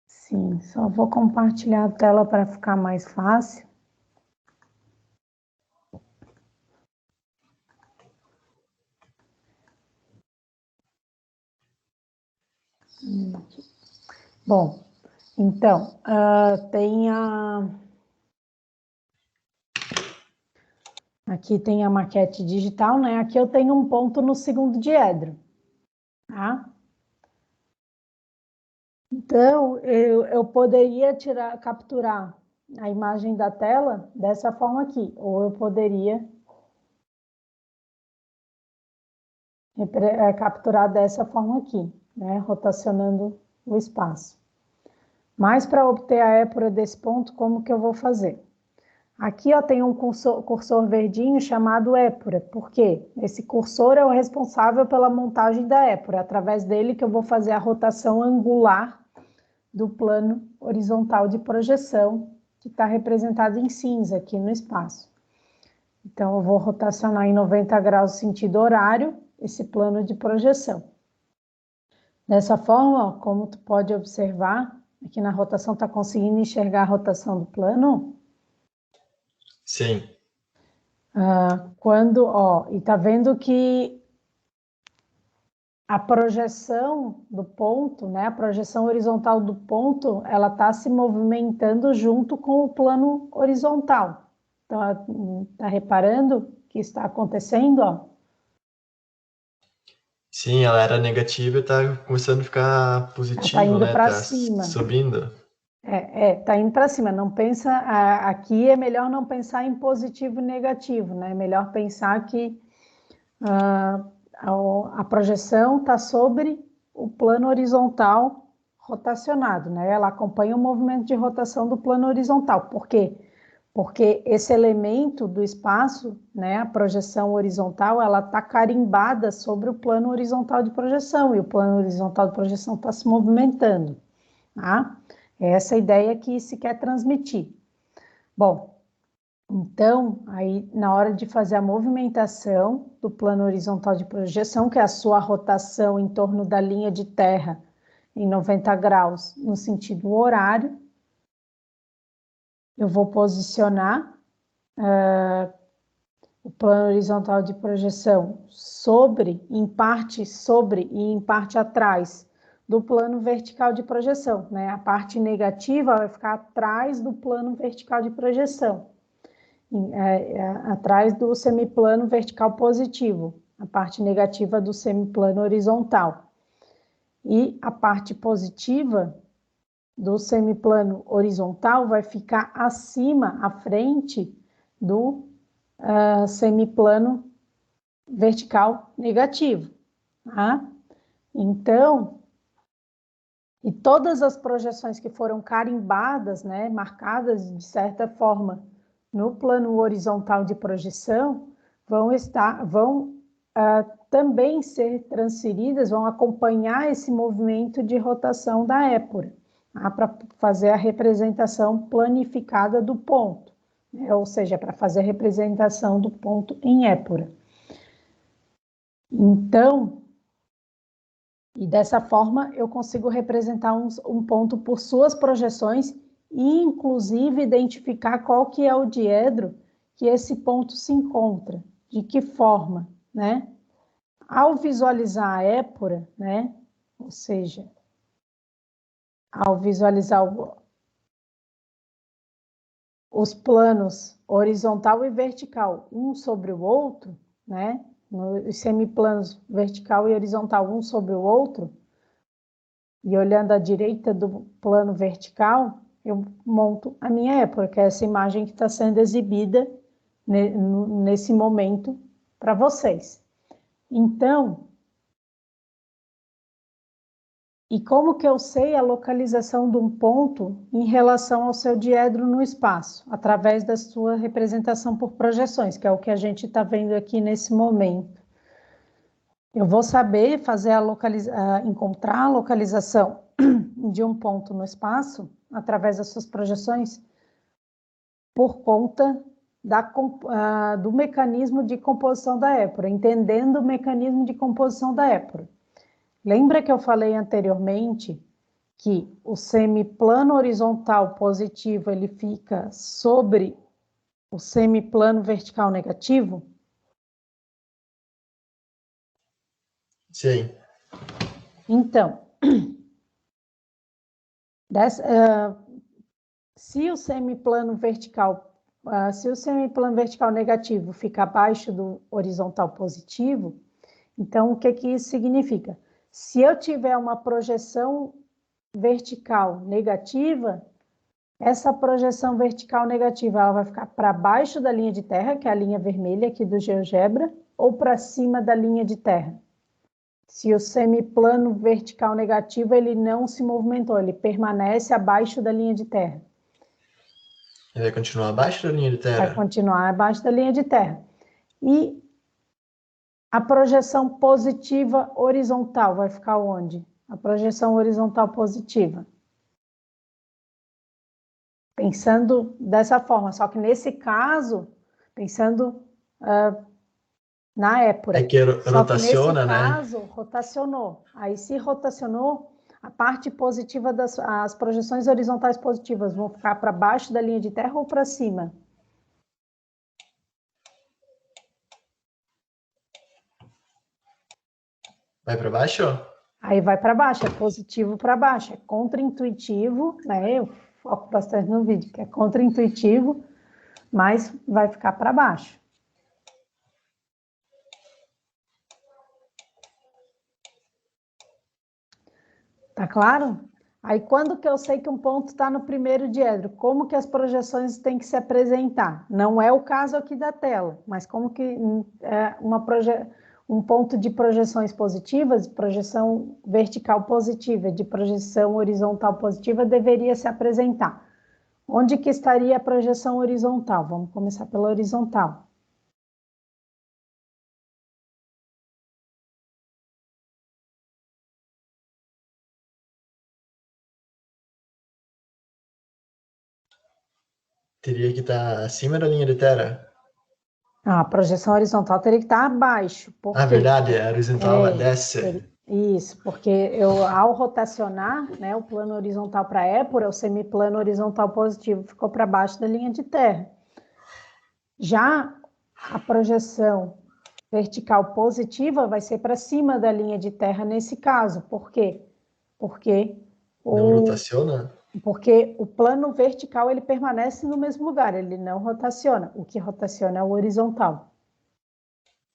Sim, só vou compartilhar a tela para ficar mais fácil. Bom, então, aqui tem a maquete digital, né? Aqui eu tenho um ponto no segundo diedro, tá? Então, eu poderia capturar a imagem da tela dessa forma aqui, ou eu poderia capturar dessa forma aqui, né? Rotacionando o espaço. Mas para obter a épura desse ponto, como que eu vou fazer? Aqui ó, tem um cursor verdinho chamado épura. Por quê? Esse cursor é o responsável pela montagem da épura. É através dele que eu vou fazer a rotação angular do plano horizontal de projeção, que está representado em cinza aqui no espaço. Então, eu vou rotacionar em 90 graus sentido horário esse plano de projeção. Dessa forma, ó, como tu pode observar, aqui na rotação está conseguindo enxergar a rotação do plano? Sim. E tá vendo que a projeção do ponto, né, a projeção horizontal do ponto, ela está se movimentando junto com o plano horizontal. Então, tá reparando o que está acontecendo, ó? Sim, ela era negativa e tá começando a ficar Ela positivo, tá indo né? para Tá cima. subindo. Tá indo para cima. Não pensa, aqui é melhor não pensar em positivo e negativo, né? É melhor pensar que a projeção está sobre o plano horizontal rotacionado, né? Ela acompanha o movimento de rotação do plano horizontal. Por quê? Porque esse elemento do espaço, né, a projeção horizontal, ela está carimbada sobre o plano horizontal de projeção, e o plano horizontal de projeção está se movimentando, tá? É essa a ideia que se quer transmitir. Bom, então, aí na hora de fazer a movimentação do plano horizontal de projeção, que é a sua rotação em torno da linha de terra em 90 graus no sentido horário, eu vou posicionar o plano horizontal de projeção em parte sobre e em parte atrás do plano vertical de projeção, né? A parte negativa vai ficar atrás do plano vertical de projeção. Atrás do semiplano vertical positivo, a parte negativa do semiplano horizontal. E a parte positiva do semiplano horizontal vai ficar acima, à frente do semiplano vertical negativo. Tá? Então, e todas as projeções que foram carimbadas, né, marcadas de certa forma no plano horizontal de projeção, vão também ser transferidas, vão acompanhar esse movimento de rotação da épura, tá? Para fazer a representação planificada do ponto, ou seja, para fazer a representação do ponto em épura. Então, e dessa forma eu consigo representar um ponto por suas projeções e, inclusive, identificar qual que é o diedro que esse ponto se encontra, de que forma, né? Ao visualizar a épura, né? Ou seja, ao visualizar os planos horizontal e vertical, um sobre o outro, né? Os semiplanos vertical e horizontal, um sobre o outro, e olhando à direita do plano vertical, eu monto a minha épura, que é essa imagem que está sendo exibida nesse momento para vocês. Então, e como que eu sei a localização de um ponto em relação ao seu diedro no espaço? Através da sua representação por projeções, que é o que a gente está vendo aqui nesse momento. Eu vou saber fazer encontrar a localização de um ponto no espaço através das suas projeções por conta do mecanismo de composição da épura, entendendo o mecanismo de composição da épura. Lembra que eu falei anteriormente que o semiplano horizontal positivo ele fica sobre o semiplano vertical negativo? Sim. Então, se o semiplano vertical negativo fica abaixo do horizontal positivo, então o que isso significa? Se eu tiver uma projeção vertical negativa, essa projeção vertical negativa ela vai ficar para baixo da linha de terra, que é a linha vermelha aqui do GeoGebra, ou para cima da linha de terra. Se o semiplano vertical negativo ele não se movimentou, ele permanece abaixo da linha de terra. Ele vai continuar abaixo da linha de terra? Vai continuar abaixo da linha de terra. E a projeção positiva horizontal vai ficar onde? A projeção horizontal positiva. Pensando dessa forma, só que nesse caso, pensando na épura. É que rotaciona, nesse né? caso, rotacionou. Aí, se rotacionou, a parte positiva as projeções horizontais positivas vão ficar para baixo da linha de terra ou para cima? Vai para baixo? Aí vai para baixo, é positivo para baixo, é contraintuitivo, né? Eu foco bastante no vídeo, que é contraintuitivo, mas vai ficar para baixo. Tá claro? Aí, quando que eu sei que um ponto está no primeiro diedro? Como que as projeções têm que se apresentar? Não é o caso aqui da tela, mas como que um ponto de projeções positivas, de projeção vertical positiva, de projeção horizontal positiva, deveria se apresentar. Onde que estaria a projeção horizontal? Vamos começar pela horizontal. Teria que estar acima da linha de terra. A projeção horizontal teria que estar abaixo. Por quê? Verdade, a horizontal desce. Isso, porque ao rotacionar, né, o plano horizontal para a épura, o semiplano horizontal positivo ficou para baixo da linha de terra. Já a projeção vertical positiva vai ser para cima da linha de terra nesse caso. Por quê? Porque Não rotaciona? Porque o plano vertical ele permanece no mesmo lugar, ele não rotaciona. O que rotaciona é o horizontal.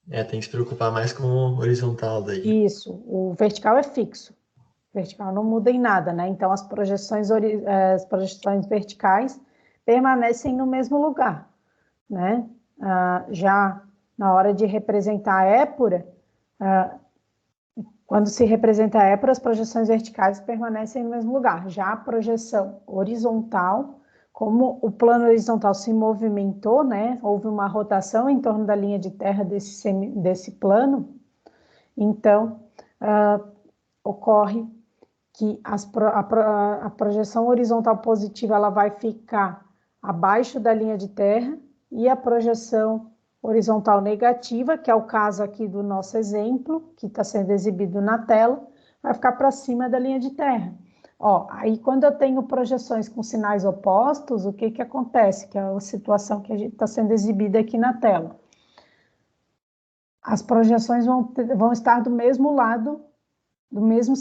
Tem que se preocupar mais com o horizontal daí. Isso, o vertical é fixo. O vertical não muda em nada, né? Então as projeções verticais permanecem no mesmo lugar, né? Já na hora de representar a épura, quando se representa a épura, as projeções verticais permanecem no mesmo lugar. Já a projeção horizontal, como o plano horizontal se movimentou, né? Houve uma rotação em torno da linha de terra desse plano, então ocorre que a projeção horizontal positiva ela vai ficar abaixo da linha de terra, e a projeção horizontal negativa, que é o caso aqui do nosso exemplo, que está sendo exibido na tela, vai ficar para cima da linha de terra. Ó, aí quando eu tenho projeções com sinais opostos, o que que acontece? Que é a situação que está sendo exibida aqui na tela. As projeções vão estar do mesmo lado, do mesmo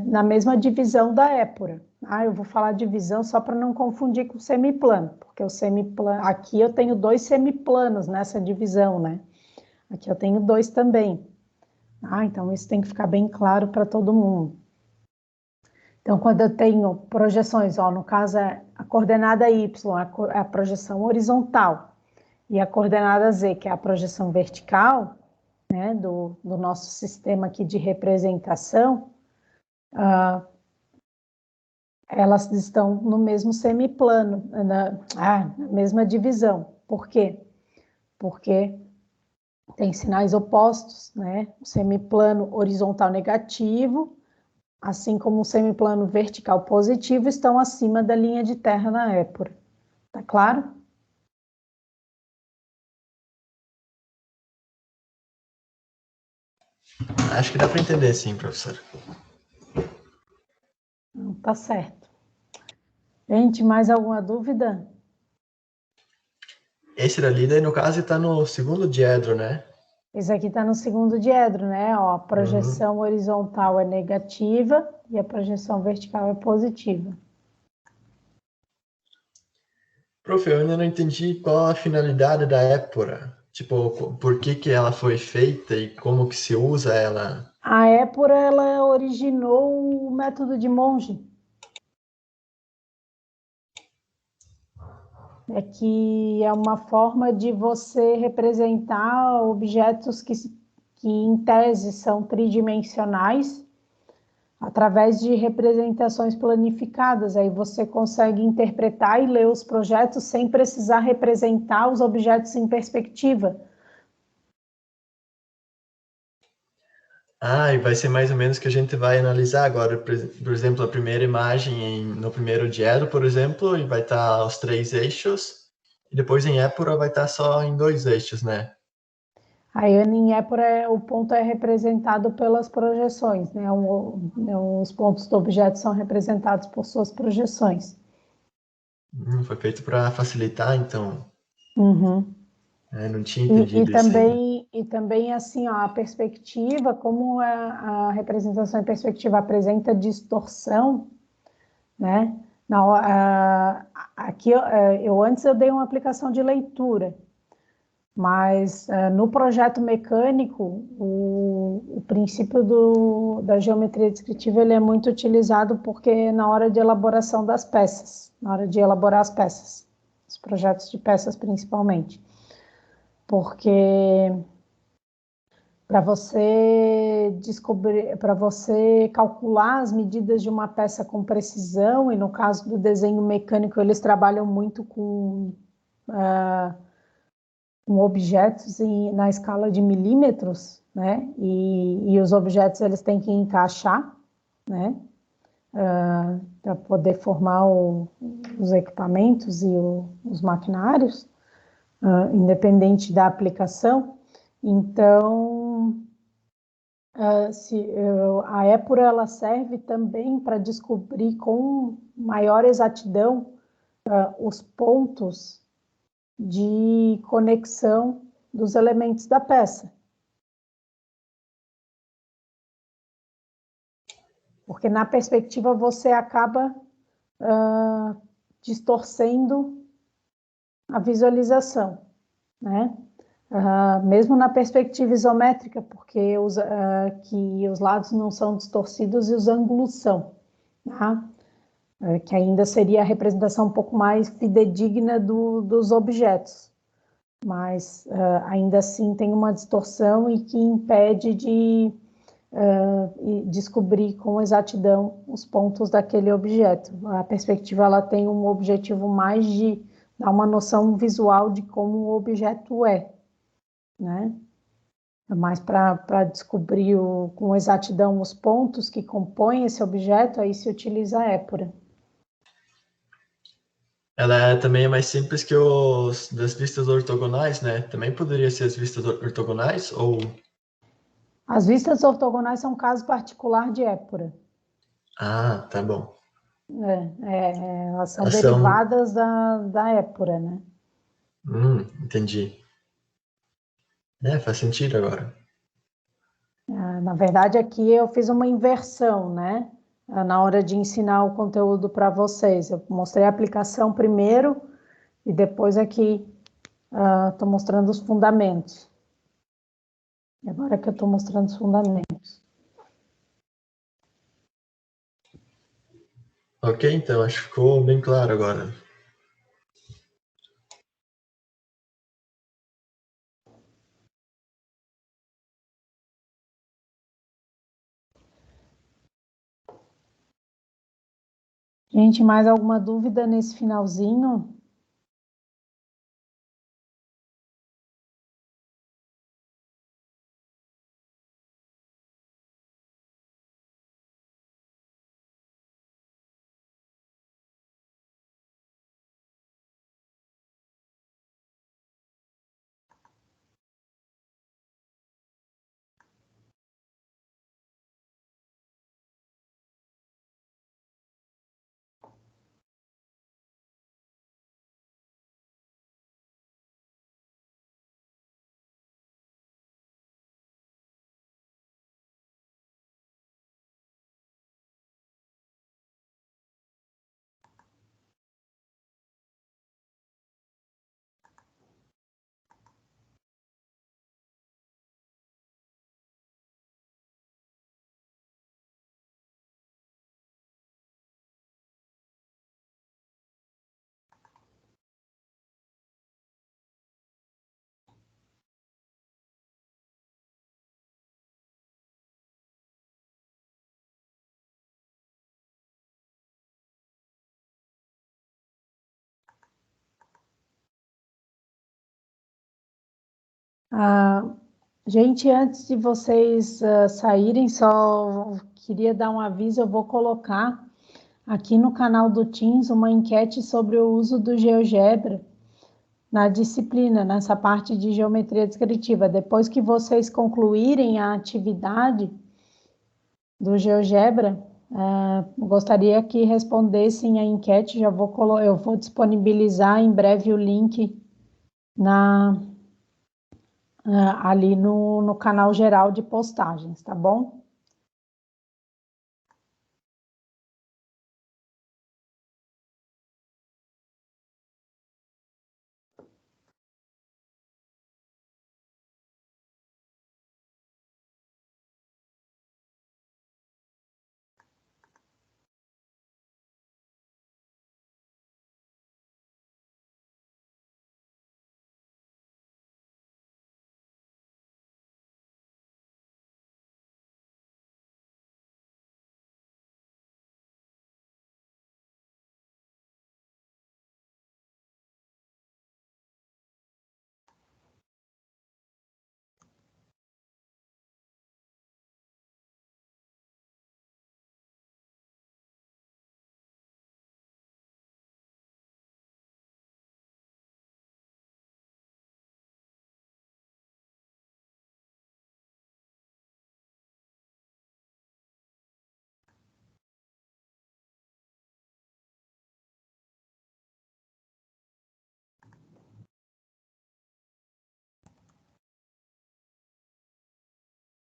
na mesma divisão da épora. Eu vou falar divisão só para não confundir com o semiplano, porque o semiplano, aqui eu tenho 2 semiplanos nessa divisão, né? Aqui eu tenho 2 também. Então isso tem que ficar bem claro para todo mundo. Então, quando eu tenho projeções, no caso a coordenada Y, a projeção horizontal, e a coordenada Z, que é a projeção vertical, né, do nosso sistema aqui de representação, elas estão no mesmo semiplano, na mesma divisão. Por quê? Porque tem sinais opostos, né? O semiplano horizontal negativo, assim como o semiplano vertical positivo, estão acima da linha de terra na épora. Tá claro? Acho que dá para entender, sim, professor. Tá certo. Gente, mais alguma dúvida? Esse dali, daí, no caso, está no segundo diedro, né? Esse aqui está no segundo diedro, né? A projeção horizontal é negativa e a projeção vertical é positiva. Prof, eu ainda não entendi qual a finalidade da épora. Tipo, por que que ela foi feita e como que se usa ela? A épora, ela originou o método de Monge. É que é uma forma de você representar objetos que em tese são tridimensionais através de representações planificadas. Aí você consegue interpretar e ler os projetos sem precisar representar os objetos em perspectiva. E vai ser mais ou menos o que a gente vai analisar agora. Por exemplo, a primeira imagem no primeiro diedro, por exemplo, e vai estar os 3 eixos. E depois em épora vai estar só em 2 eixos, né? Aí em épora o ponto é representado pelas projeções, né? Os pontos do objeto são representados por suas projeções. Foi feito para facilitar, então. Uhum. Não tinha entendido isso ainda. E também assim, a perspectiva, como a representação em perspectiva apresenta distorção, né? Aqui antes eu dei uma aplicação de leitura, mas no projeto mecânico o princípio da geometria descritiva ele é muito utilizado porque na hora de elaboração das peças, na hora de elaborar as peças, os projetos de peças principalmente, porque para você descobrir, para você calcular as medidas de uma peça com precisão, e no caso do desenho mecânico, eles trabalham muito com objetos na escala de milímetros, né? E os objetos eles têm que encaixar, né? Para poder formar os equipamentos e os maquinários, independente da aplicação. Então, a épora ela serve também para descobrir com maior exatidão os pontos de conexão dos elementos da peça. Porque na perspectiva você acaba distorcendo a visualização, né? Mesmo na perspectiva isométrica, porque que os lados não são distorcidos e os ângulos são, tá? Que ainda seria a representação um pouco mais fidedigna dos objetos, mas ainda assim tem uma distorção e que impede de descobrir com exatidão os pontos daquele objeto. A perspectiva ela tem um objetivo mais de dar uma noção visual de como o objeto é, né? Mas para descobrir com exatidão os pontos que compõem esse objeto, aí se utiliza a épora. Ela também é mais simples que os das vistas ortogonais, né? Também poderia ser as vistas ortogonais ou... As vistas ortogonais são um caso particular de épura. Ah, tá bom. Elas são Elas são... derivadas da épura, né? Entendi. Faz sentido agora. Na verdade, aqui eu fiz uma inversão, né? Na hora de ensinar o conteúdo para vocês. Eu mostrei a aplicação primeiro e depois aqui estou mostrando os fundamentos. E agora que eu estou mostrando os fundamentos. Ok, então, acho que ficou bem claro agora. Gente, mais alguma dúvida nesse finalzinho? Gente, antes de vocês saírem, só queria dar um aviso, eu vou colocar aqui no canal do Teams uma enquete sobre o uso do GeoGebra na disciplina, nessa parte de geometria descritiva. Depois que vocês concluírem a atividade do GeoGebra, gostaria que respondessem a enquete, eu vou disponibilizar em breve o link ali no canal geral de postagens, tá bom?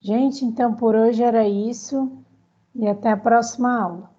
Gente, então por hoje era isso e até a próxima aula.